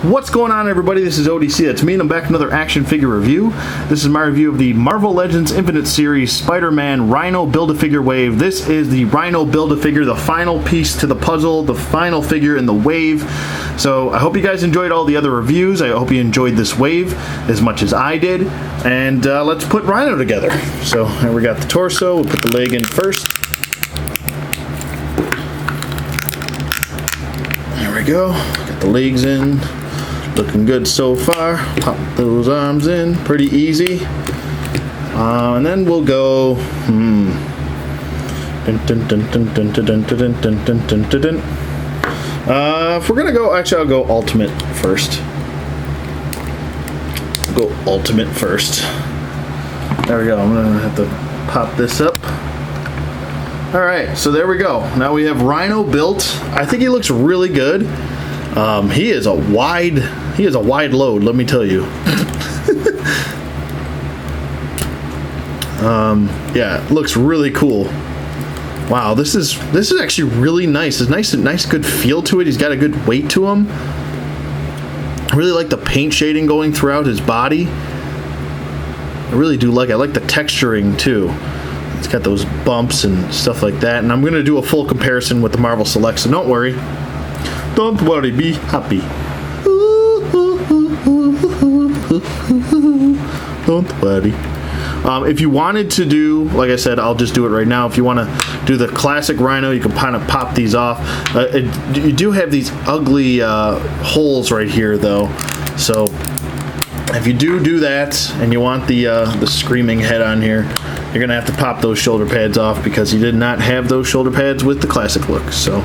What's going on, everybody? This is ODC. That's me, and I'm back with another action figure review. This is my review of the Marvel Legends Infinite Series Spider-Man Rhino Build-A-Figure wave. This is the Rhino Build-A-Figure, the final piece to the puzzle, the final figure in the wave. So I hope you guys enjoyed all the other reviews. I hope you enjoyed this wave as much as I did. And let's put Rhino together. So here we got the torso. We'll put the leg in first. There we go. Got the legs in. Looking good so far. Pop those arms in. Pretty easy. And then we'll go. If we're gonna go, actually, I'll go ultimate first. Go ultimate first. There we go. I'm gonna have to pop this up. All right, so there we go. Now we have Rhino built. I think he looks really good. He is a wide load, let me tell you. Yeah, it looks really cool. Wow, this is actually really nice. It's nice good feel to it. He's got a good weight to him. I really like the paint shading going throughout his body. I really do like it. I like the texturing too. It's got those bumps and stuff like that. And I'm gonna do a full comparison with the Marvel Select, so don't worry. Don't worry, be happy. Don't worry. If you wanted to do, like I said, I'll just do it right now. If you want to do the classic Rhino, you can kind of pop these off. You do have these ugly holes right here, though. So if you do that, and you want the screaming head on here, you're gonna have to pop those shoulder pads off because you did not have those shoulder pads with the classic look. So.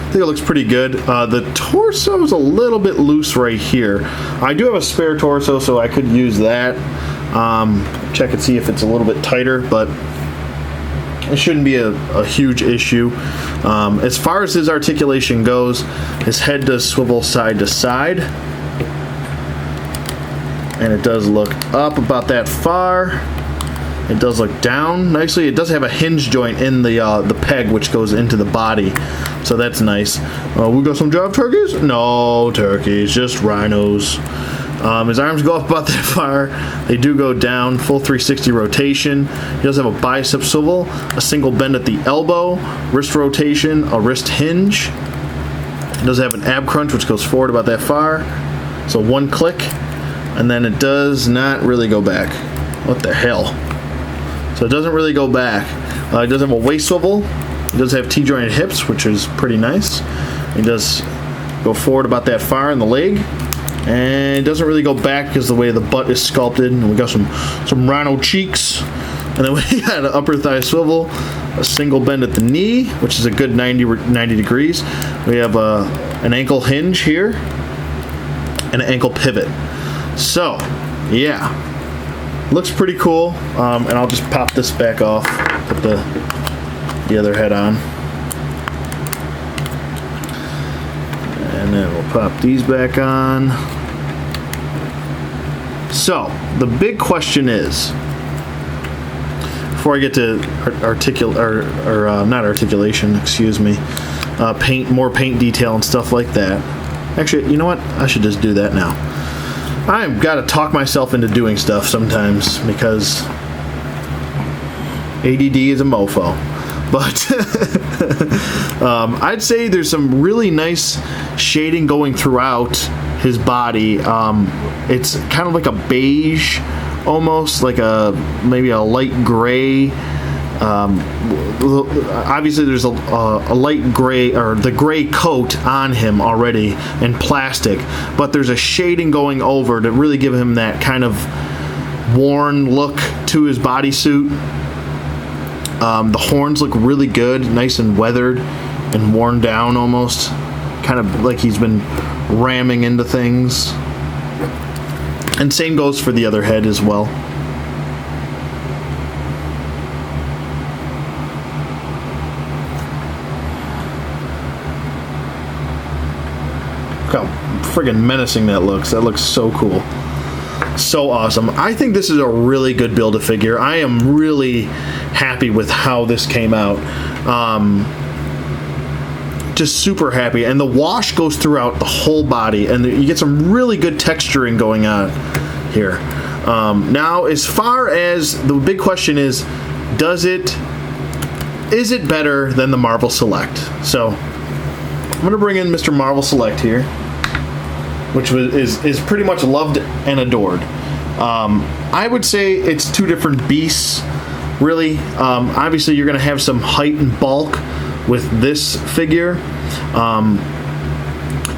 I think it looks pretty good. The torso is a little bit loose right here. I do have a spare torso, so I could use that. Check and see if it's a little bit tighter, but it shouldn't be a huge issue. As far as his articulation goes, his head does swivel side to side, and it does look up about that far. It does look down nicely. It does have a hinge joint in the peg, which goes into the body, so that's nice. We got some job turkeys? No turkeys, just rhinos. His arms go up about that far. They do go down, full 360 rotation. He does have a bicep swivel, a single bend at the elbow, wrist rotation, a wrist hinge. It does have an ab crunch, which goes forward about that far. So one click, and then it does not really go back. What the hell? So it doesn't really go back. It does have a waist swivel. It does have T-jointed hips, which is pretty nice. It does go forward about that far in the leg. And it doesn't really go back because the way the butt is sculpted. And we got some rhino cheeks. And then we got an upper thigh swivel, a single bend at the knee, which is a good 90 degrees. We have an ankle hinge here and an ankle pivot. So, yeah. Looks pretty cool, and I'll just pop this back off, put the other head on, and then we'll pop these back on. So the big question is, before I get to not articulation, excuse me, more paint detail and stuff like that. Actually, you know what? I should just do that now. I've got to talk myself into doing stuff sometimes because ADD is a mofo. But I'd say there's some really nice shading going throughout his body. It's kind of like a beige, almost like maybe a light gray. Obviously there's a light gray, or the gray coat on him already in plastic, but there's a shading going over to really give him that kind of worn look to his bodysuit. The horns look really good, nice and weathered and worn down almost, kind of like he's been ramming into things. And same goes for the other head as well. Look how friggin' menacing that looks. That looks so cool. So awesome. I think this is a really good Build-A-Figure. I am really happy with how this came out. just super happy, and the wash goes throughout the whole body, and you get some really good texturing going on here. Now, as far as the big question is it better than the Marvel Select? So I'm going to bring in Mr. Marvel Select here, which is pretty much loved and adored. I would say it's two different beasts, really. Obviously, you're going to have some height and bulk with this figure.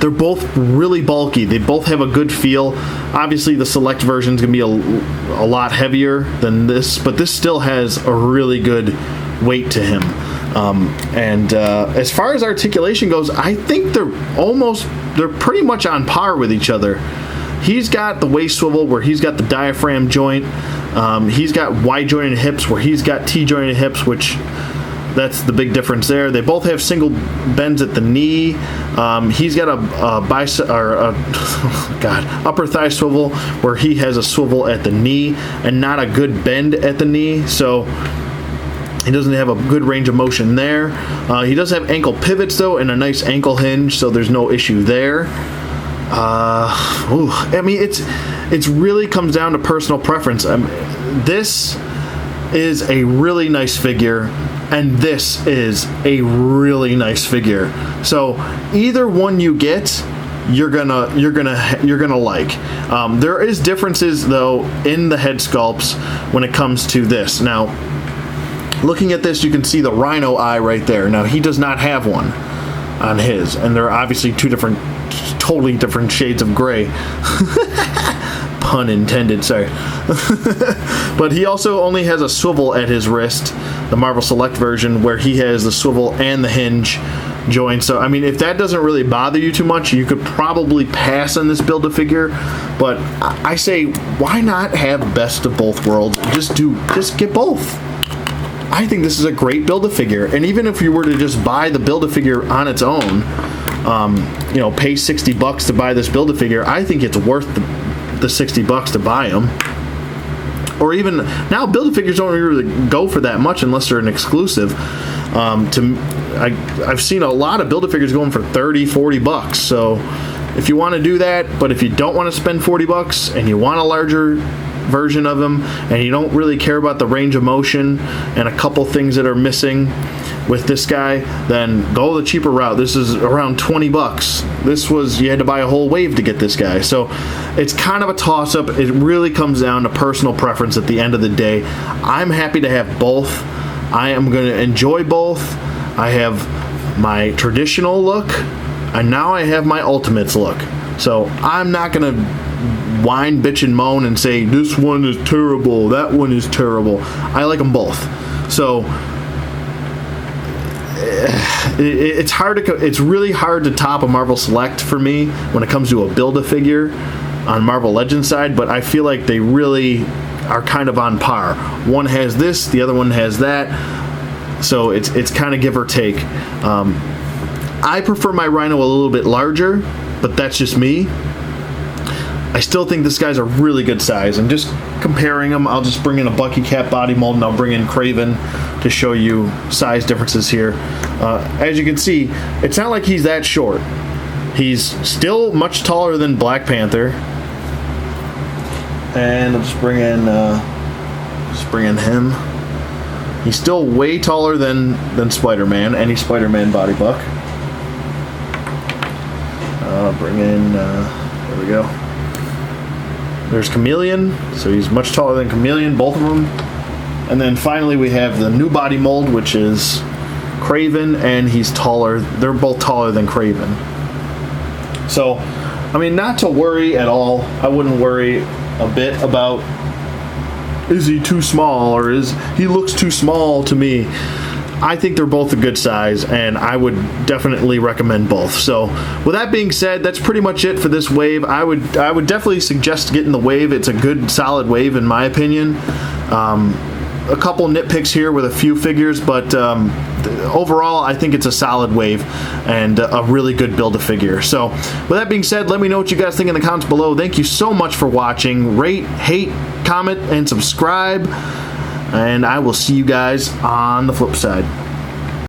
They're both really bulky. They both have a good feel. Obviously, the Select version is going to be a lot heavier than this, but this still has a really good weight to him. As far as articulation goes, I think they're pretty much on par with each other. He's got the waist swivel where he's got the diaphragm joint. He's got wide jointed hips where he's got T-jointed hips, which that's the big difference there. They both have single bends at the knee. He's got upper thigh swivel where he has a swivel at the knee and not a good bend at the knee. So he doesn't have a good range of motion there. He does have ankle pivots though and a nice ankle hinge, so there's no issue there. I mean, it's really comes down to personal preference. This is a really nice figure, and this is a really nice figure. So either one you get, you're gonna like. There is differences though in the head sculpts when it comes to this. Now, looking at this, you can see the Rhino eye right there. Now, he does not have one on his, and they're obviously totally different shades of gray. Pun intended, sorry. But he also only has a swivel at his wrist, the Marvel Select version, where he has the swivel and the hinge joint. So, I mean, if that doesn't really bother you too much, you could probably pass on this Build-A-Figure. But I say, why not have best of both worlds? Just get both. I think this is a great Build-A-Figure, and even if you were to just buy the Build-A-Figure on its own, pay $60 to buy this Build-A-Figure, I think it's worth the $60 to buy them. Or even now, Build-A-Figures don't really go for that much unless they're an exclusive. I've seen a lot of Build-A-Figures going for $30-40. So if you want to do that, but if you don't want to spend $40 and you want a larger version of him and you don't really care about the range of motion and a couple things that are missing with this guy, then go the cheaper route. This is around $20. You had to buy a whole wave to get this guy. So it's kind of a toss-up. It really comes down to personal preference at the end of the day. I'm happy to have both. I am going to enjoy both. I have my traditional look, and now I have my Ultimates look. So I'm not going to whine, bitch, and moan and say, this one is terrible, that one is terrible. I like them both. So it's really hard to top a Marvel Select for me when it comes to a Build-A-Figure on Marvel Legends side, but I feel like they really are kind of on par. One has this, the other one has that, so it's kind of give or take. I prefer my Rhino a little bit larger, but that's just me. I still think this guy's a really good size. And just comparing them, I'll just bring in a Bucky Cat body mold, and I'll bring in Kraven to show you size differences here. As you can see, it's not like he's that short. He's still much taller than Black Panther. And I'll just bring in him. He's still way taller than Spider-Man, any Spider-Man body buck. I'll bring in, there we go. There's Chameleon, so he's much taller than Chameleon, both of them. And then finally we have the new body mold, which is Kraven, and he's taller. They're both taller than Kraven. So, I mean, not to worry at all. I wouldn't worry a bit about, is he too small, or he looks too small to me. I think they're both a good size, and I would definitely recommend both. So, with that being said, that's pretty much it for this wave. I would definitely suggest getting the wave. It's a good, solid wave, in my opinion. A couple nitpicks here with a few figures, but overall, I think it's a solid wave and a really good Build-A-Figure. So, with that being said, let me know what you guys think in the comments below. Thank you so much for watching. Rate, hate, comment, and subscribe. And I will see you guys on the flip side.